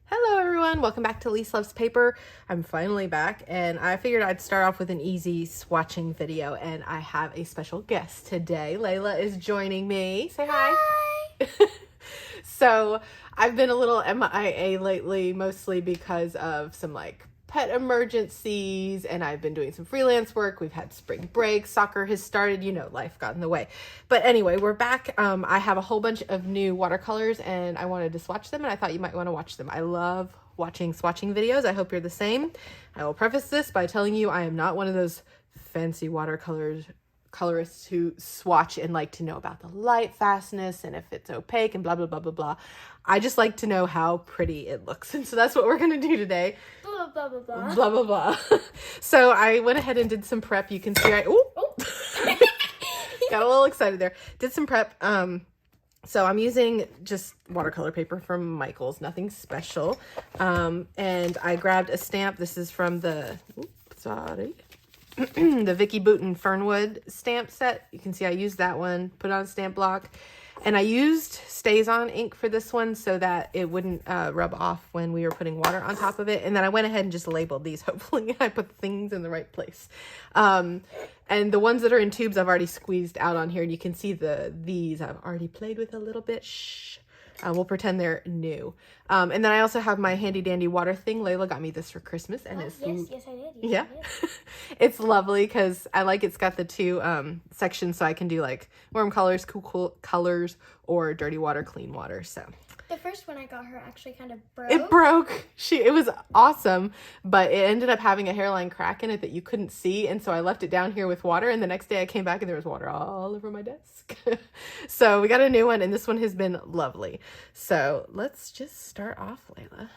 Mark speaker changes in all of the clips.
Speaker 1: Hello everyone, welcome back to Lise Loves Paper. I'm finally back and I figured I'd start off with an easy swatching video, and I have a special guest today. Layla is joining me. Say hi. Hi. So I've been a little MIA lately, mostly because of some pet emergencies, and I've been doing some freelance work. We've had spring break, soccer has started, life got in the way. But anyway, we're back. I have a whole bunch of new watercolors and I wanted to swatch them, and I thought you might want to watch them. I love watching swatching videos. I hope you're the same. I will preface this by telling you I am not one of those fancy colorists who swatch and like to know about the light fastness and if it's opaque and blah blah blah blah blah. I just like to know how pretty it looks, and so that's what we're gonna do today. Blah blah blah blah blah blah blah. So I went ahead and did some prep. You can see I got a little excited there. Did some prep. So I'm using just watercolor paper from Michael's, nothing special. And I grabbed a stamp. This is from the the Vicki Boutin Fernwood stamp set. You can see I used that one, put it on a stamp block. And I used Staz-On ink for this one so that it wouldn't rub off when we were putting water on top of it. And then I went ahead and just labeled these. Hopefully I put things in the right place. And the ones that are in tubes I've already squeezed out on here. And you can see these I've already played with a little bit. Shh. We'll pretend they're new. And then I also have my handy dandy water thing. Layla got me this for Christmas, and it's
Speaker 2: yes I did.
Speaker 1: Yes, I did. It's lovely because it's got the two sections, so I can do warm colors, cool colors, or dirty water, clean water. So
Speaker 2: the first one I got her actually kind of broke.
Speaker 1: It broke. It was awesome, but it ended up having a hairline crack in it that you couldn't see, and so I left it down here with water, and the next day I came back and there was water all over my desk. So we got a new one, and this one has been lovely. So let's just start off, Layla.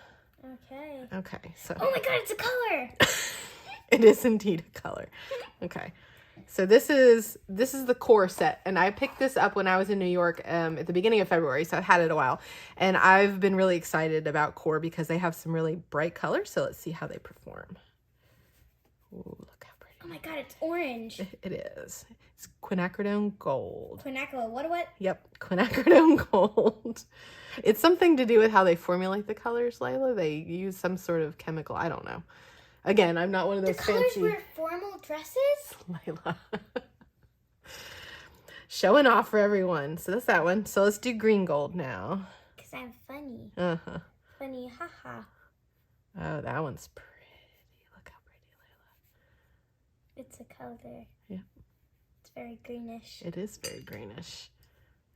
Speaker 1: Okay, so
Speaker 2: oh my god, it's a color.
Speaker 1: It is indeed a color. Okay. So this is the QoR set, and I picked this up when I was in New York at the beginning of February, so I've had it a while, and I've been really excited about QoR because they have some really bright colors. So let's see how they perform. Ooh, look how pretty!
Speaker 2: Oh my god, it's orange.
Speaker 1: It is. It's Quinacridone Gold.
Speaker 2: What?
Speaker 1: Yep, Quinacridone Gold. It's something to do with how they formulate the colors, Layla. They use some sort of chemical. I don't know. Again, I'm not one of those fancy...
Speaker 2: The colors were formal dresses?
Speaker 1: Layla. Showing off for everyone. So that's that one. So let's do green gold now.
Speaker 2: Because I'm funny.
Speaker 1: Uh-huh.
Speaker 2: Funny, haha.
Speaker 1: Oh, that one's pretty. Look how pretty, Layla.
Speaker 2: It's a color.
Speaker 1: Yeah.
Speaker 2: It's very greenish.
Speaker 1: It is very greenish.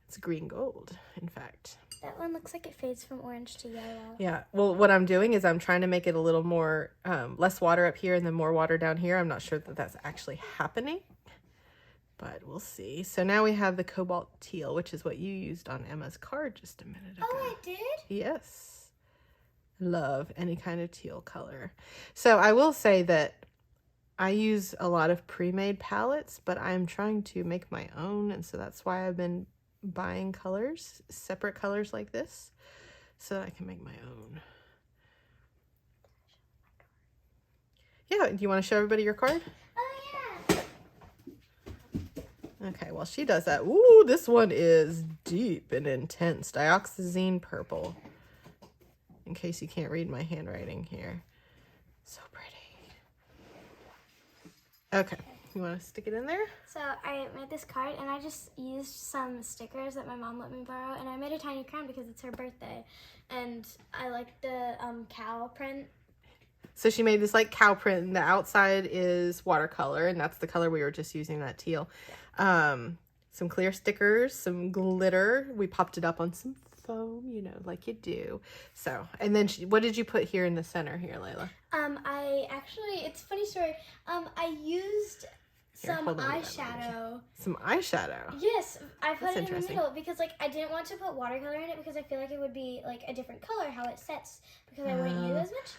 Speaker 1: It's green gold, in fact.
Speaker 2: That one looks like it fades from orange to yellow.
Speaker 1: Yeah, well, what I'm doing is I'm trying to make it a little more, less water up here and then more water down here. I'm not sure that that's actually happening, but we'll see. So now we have the Cobalt Teal, which is what you used on Emma's card just a minute ago.
Speaker 2: Oh, I did?
Speaker 1: Yes. Love any kind of teal color. So I will say that I use a lot of pre-made palettes, but I'm trying to make my own, and so that's why I've been buying colors, separate colors like this, so that I can make my own. Yeah, do you want to show everybody your card?
Speaker 2: Oh, yeah.
Speaker 1: Okay, while she does that, ooh, this one is deep and intense. Dioxazine purple. In case you can't read my handwriting here. So pretty. Okay. You want to stick it in there?
Speaker 2: So I made this card, and I just used some stickers that my mom let me borrow, and I made a tiny crown because it's her birthday, and I like the cow print.
Speaker 1: So she made this cow print, and the outside is watercolor, and that's the color we were just using, that teal. Some clear stickers, some glitter. We popped it up on some foam, like you do. So, and then what did you put here in the center here, Layla?
Speaker 2: It's a funny story. I used some eyeshadow.
Speaker 1: Some eyeshadow?
Speaker 2: Yes, I put it in the middle because I didn't want to put watercolor in it because I feel like it would be a different color how it sets because I wouldn't use as much.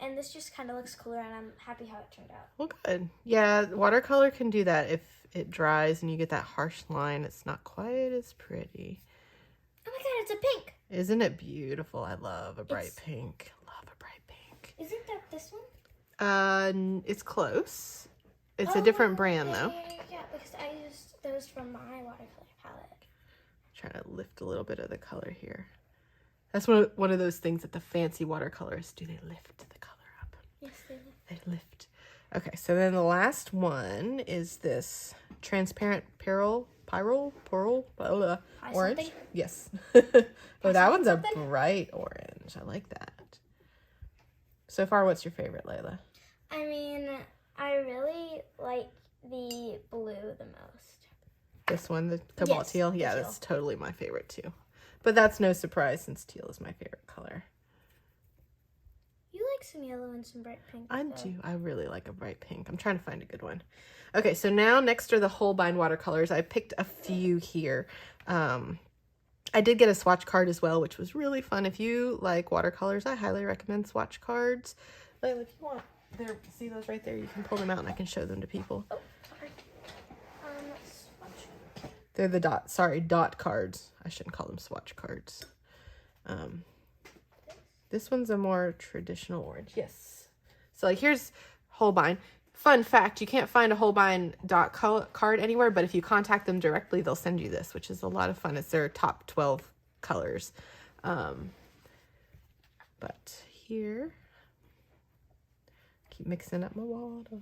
Speaker 2: And this just kind of looks cooler, and I'm happy how it turned out.
Speaker 1: Well, good. Yeah, watercolor can do that if it dries and you get that harsh line. It's not quite as pretty.
Speaker 2: Oh my god, it's a pink.
Speaker 1: Isn't it beautiful? I love a bright pink. Love a bright pink.
Speaker 2: Isn't that this one?
Speaker 1: It's close. It's a different brand, though.
Speaker 2: Yeah, because I used those from my watercolor palette.
Speaker 1: Trying to lift a little bit of the color here. That's one of those things that the fancy watercolorists do. They lift the color up.
Speaker 2: Yes, they do.
Speaker 1: They lift. Okay, so then the last one is this transparent pearl orange.
Speaker 2: Something?
Speaker 1: Yes. Oh, that one's
Speaker 2: something?
Speaker 1: a bright orange. I like that. So far, what's your favorite, Layla?
Speaker 2: I mean, I really like the blue the most.
Speaker 1: This one, the Cobalt
Speaker 2: Yes,
Speaker 1: teal? Yeah,
Speaker 2: teal.
Speaker 1: that's totally my favorite too. But that's no surprise since teal is my favorite color.
Speaker 2: You like some yellow and some bright pink.
Speaker 1: I do. I really like a bright pink. I'm trying to find a good one. Okay, so now next are the Holbein watercolors. I picked a few here. I did get a swatch card as well, which was really fun. If you like watercolors, I highly recommend swatch cards. Layla, if you want, see those right there? You can pull them out and I can show them to people.
Speaker 2: Oh, sorry. Swatch.
Speaker 1: They're the dot cards. I shouldn't call them swatch cards. This one's a more traditional orange. Yes. So like here's Holbein. Fun fact, you can't find a Holbein dot card anywhere, but if you contact them directly, they'll send you this, which is a lot of fun. It's their top 12 colors. But here, keep mixing up my water.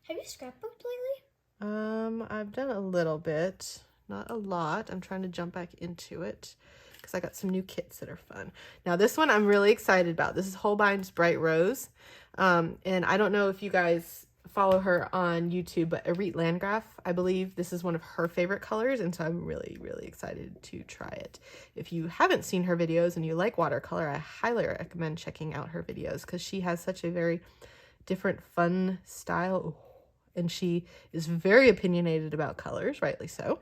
Speaker 2: Have you scrapbooked lately?
Speaker 1: I've done a little bit, not a lot. I'm trying to jump back into it because I got some new kits that are fun. Now this one I'm really excited about. This is Holbein's Bright Rose. And I don't know if you guys follow her on YouTube, but Arit Landgraf, I believe this is one of her favorite colors. And so I'm really, really excited to try it. If you haven't seen her videos and you like watercolor, I highly recommend checking out her videos because she has such a very different, fun style. And she is very opinionated about colors, rightly so.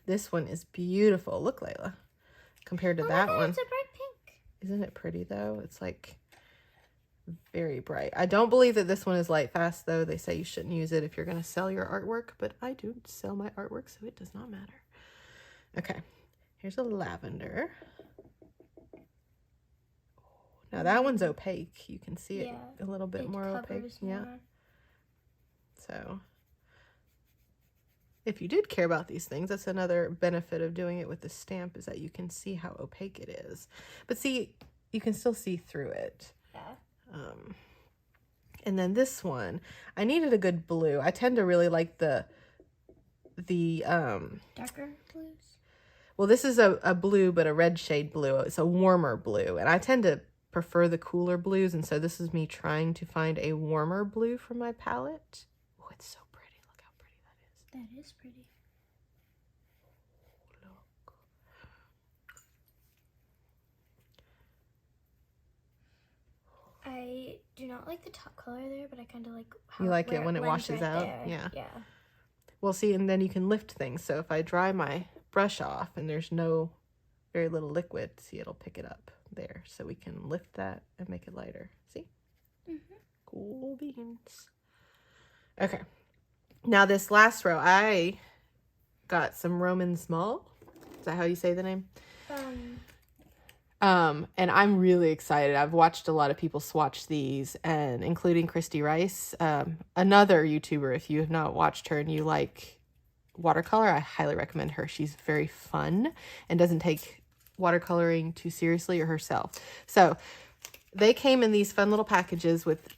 Speaker 1: This one is beautiful. Look, Layla, compared to that one.
Speaker 2: It's a bright pink.
Speaker 1: Isn't it pretty though? It's like very bright. I don't believe that this one is light fast though. They say you shouldn't use it if you're going to sell your artwork, but I do sell my artwork, so it does not matter. Okay, here's a lavender. Now that one's opaque. You can see it a little bit more opaque. Yeah. So if you did care about these things, that's another benefit of doing it with the stamp is that you can see how opaque it is. But see, you can still see through it.
Speaker 2: Yeah.
Speaker 1: And then this one, I needed a good blue. I tend to really like the
Speaker 2: darker blues.
Speaker 1: Well, this is a blue, but a red shade blue. It's a warmer blue, and I tend to prefer the cooler blues, and so this is me trying to find a warmer blue for my palette. Oh, it's so pretty. Look how pretty that is.
Speaker 2: That is pretty.
Speaker 1: Look.
Speaker 2: I do not like the top color there, but I kind of like how
Speaker 1: you like it when it washes out.
Speaker 2: There.
Speaker 1: Yeah.
Speaker 2: Yeah.
Speaker 1: Well, see, and then you can lift things. So if I dry my brush off and there's very little liquid, see, it'll pick it up there. So we can lift that and make it lighter. See? Cool beans. Okay. Now this last row, I got some Roman Szmal. Is that how you say the name? And I'm really excited. I've watched a lot of people swatch these, and including Christy Rice, another YouTuber. If you have not watched her and you like watercolor, I highly recommend her. She's very fun and doesn't take watercoloring too seriously or herself. So they came in these fun little packages with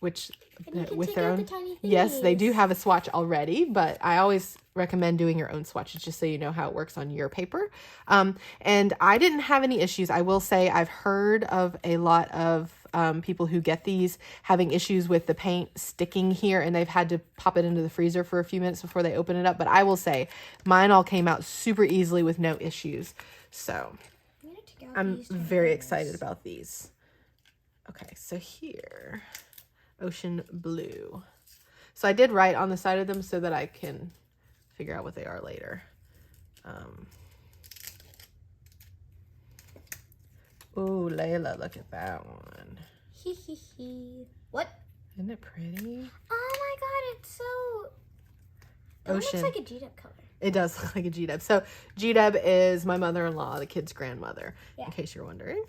Speaker 1: their own. Yes, they do have a swatch already, but I always recommend doing your own swatches just so you know how it works on your paper. And I didn't have any issues. I will say I've heard of a lot of people who get these having issues with the paint sticking here, and they've had to pop it into the freezer for a few minutes before they open it up. But I will say mine all came out super easily with no issues. So I'm very excited about these. Okay, so here, Ocean Blue. So I did write on the side of them so that I can figure out what they are later. Ooh, Layla, look at that one.
Speaker 2: What?
Speaker 1: Isn't it pretty?
Speaker 2: Oh my god, it's so... That
Speaker 1: Ocean.
Speaker 2: looks like a G-Dub color.
Speaker 1: It does look like a G-Dub. So G-Dub is my mother-in-law, the kid's grandmother, in case you're wondering.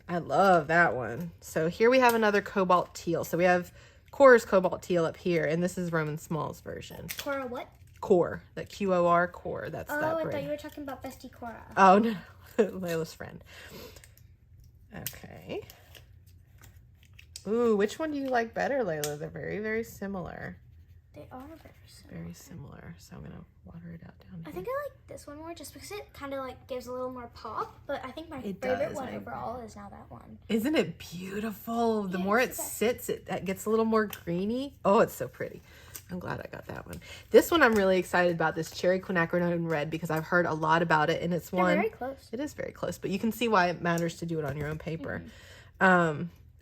Speaker 1: I love that one. So here we have another Cobalt Teal. So we have QoR's Cobalt Teal up here, and this is Roman Szmal's version.
Speaker 2: QoR what?
Speaker 1: QoR, that QoR QoR. That's that brand.
Speaker 2: I thought you were talking about Bestie Cora.
Speaker 1: Oh, no. Layla's friend. Okay. Ooh, which one do you like better, Layla? They're very, very similar.
Speaker 2: They are very similar.
Speaker 1: Very similar. So I'm going to water it out down here.
Speaker 2: I think I like this one more just because it kind of like gives a little more pop. But I think my favorite one overall is now that one.
Speaker 1: Isn't it beautiful? The more it sits, it gets a little more greeny. Oh, it's so pretty. I'm glad I got that one. This one I'm really excited about, this Cherry Quinacridone Red, because I've heard a lot about it, and it's one.
Speaker 2: They're very close.
Speaker 1: It is very close, but you can see why it matters to do it on your own paper.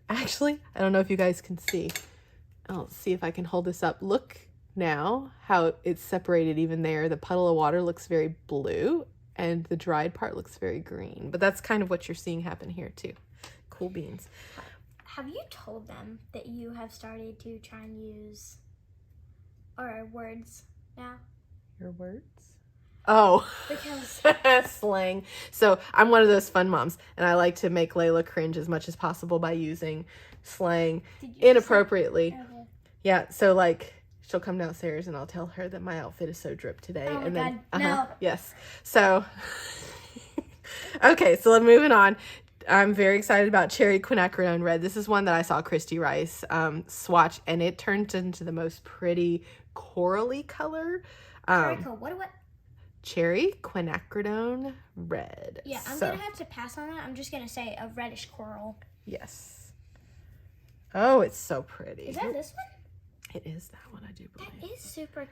Speaker 1: Actually, I don't know if you guys can see. I'll see if I can hold this up. Look now how it's separated even there. The puddle of water looks very blue, and the dried part looks very green. But that's kind of what you're seeing happen here too. Cool beans.
Speaker 2: Have you told them that you have started to try and use our words now?
Speaker 1: Your words? Oh,
Speaker 2: because
Speaker 1: slang. So I'm one of those fun moms, and I like to make Layla cringe as much as possible by using slang inappropriately. Okay. Yeah, so like she'll come downstairs and I'll tell her that my outfit is so dripped today.
Speaker 2: Oh my
Speaker 1: and then
Speaker 2: God, no.
Speaker 1: Yes. So okay, so moving on. I'm very excited about Cherry Quinacridone Red. This is one that I saw Christy Rice swatch, and it turned into the most pretty corally color.
Speaker 2: Very cool. What?
Speaker 1: Cherry Quinacridone Red.
Speaker 2: Yeah, I'm gonna have to pass on that. I'm just gonna say a reddish coral.
Speaker 1: Yes. Oh, it's so pretty.
Speaker 2: Is that this one?
Speaker 1: It is that one, I do believe.
Speaker 2: That is super.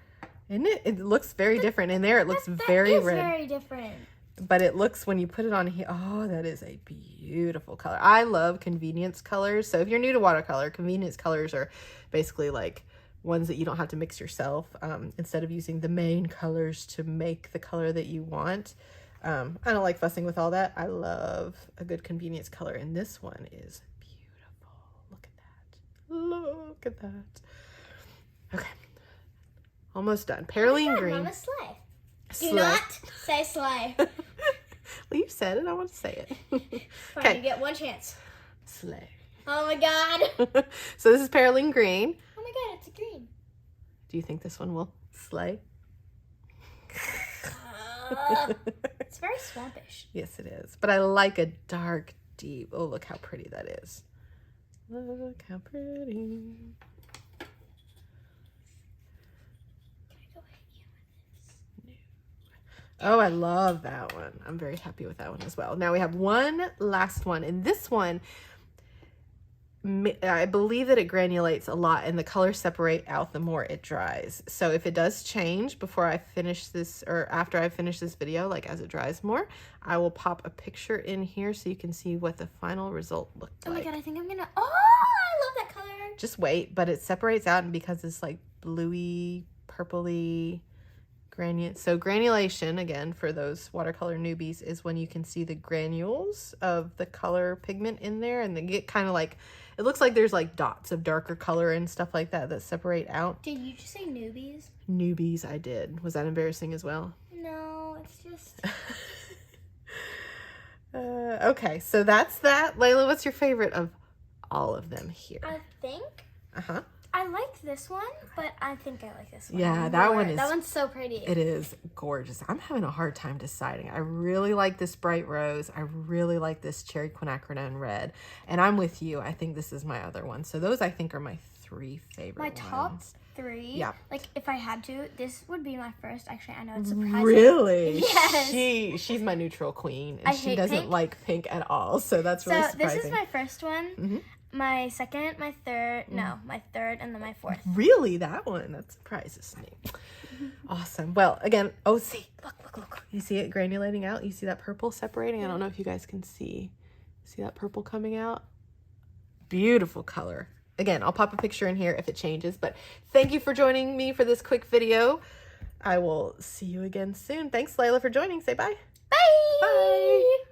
Speaker 1: Isn't it? It looks very different. In there, it looks very red.
Speaker 2: That is very different.
Speaker 1: But it looks, when you put it on here, oh, that is a beautiful color. I love convenience colors. So if you're new to watercolor, convenience colors are basically like ones that you don't have to mix yourself, instead of using the main colors to make the color that you want. I don't like fussing with all that. I love a good convenience color, and this one is beautiful. Look at that. Look at that. Okay. Almost done. Perylene green.
Speaker 2: Mama, slay.
Speaker 1: Slay.
Speaker 2: Do not say slay.
Speaker 1: Well, you said it. I want to say it.
Speaker 2: Fine, you get one chance.
Speaker 1: Slay.
Speaker 2: Oh my God.
Speaker 1: So this is Perylene green.
Speaker 2: Oh my God, it's a green.
Speaker 1: Do you think this one will slay?
Speaker 2: It's very swampish.
Speaker 1: Yes, it is. But I like a dark, deep. Oh, look how pretty that is. Look how pretty. Oh, I love that one. I'm very happy with that one as well. Now we have one last one. And this one, I believe that it granulates a lot and the colors separate out the more it dries. So if it does change before I finish this, or after I finish this video, like as it dries more, I will pop a picture in here so you can see what the final result looked like.
Speaker 2: Oh my God, I think I'm gonna, oh, I love that color.
Speaker 1: Just wait, but it separates out, and because it's like bluey, purpley, so granulation, again, for those watercolor newbies, is when you can see the granules of the color pigment in there, and they get kind of like, it looks like there's like dots of darker color and stuff like that that separate out.
Speaker 2: Did you just say newbies?
Speaker 1: Newbies, I did. Was that embarrassing as well?
Speaker 2: No, it's just...
Speaker 1: Okay, so that's that. Layla, what's your favorite of all of them here?
Speaker 2: I think...
Speaker 1: Uh-huh.
Speaker 2: I like this one, but I think I like this one.
Speaker 1: Yeah, that one is...
Speaker 2: That one's so pretty.
Speaker 1: It is gorgeous. I'm having a hard time deciding. I really like this bright rose. I really like this Cherry Quinacridone Red. And I'm with you. I think this is my other one. So those, I think, are my three favorite ones.
Speaker 2: My top three?
Speaker 1: Yeah.
Speaker 2: Like, if I had to, this would be my first. Actually, I know it's surprising.
Speaker 1: Really?
Speaker 2: Yes.
Speaker 1: She's my neutral queen. And she
Speaker 2: hate
Speaker 1: doesn't
Speaker 2: pink.
Speaker 1: like pink at all. So that's really surprising.
Speaker 2: So this is my first one. Mm-hmm. My second, my third, my third, and then my fourth.
Speaker 1: Really? That one? That surprises me. Awesome. Well, again, oh, see, look. You see it granulating out? You see that purple separating? I don't know if you guys can see. See that purple coming out? Beautiful color. Again, I'll pop a picture in here if it changes, but thank you for joining me for this quick video. I will see you again soon. Thanks, Layla, for joining. Say bye.
Speaker 2: Bye.
Speaker 1: Bye.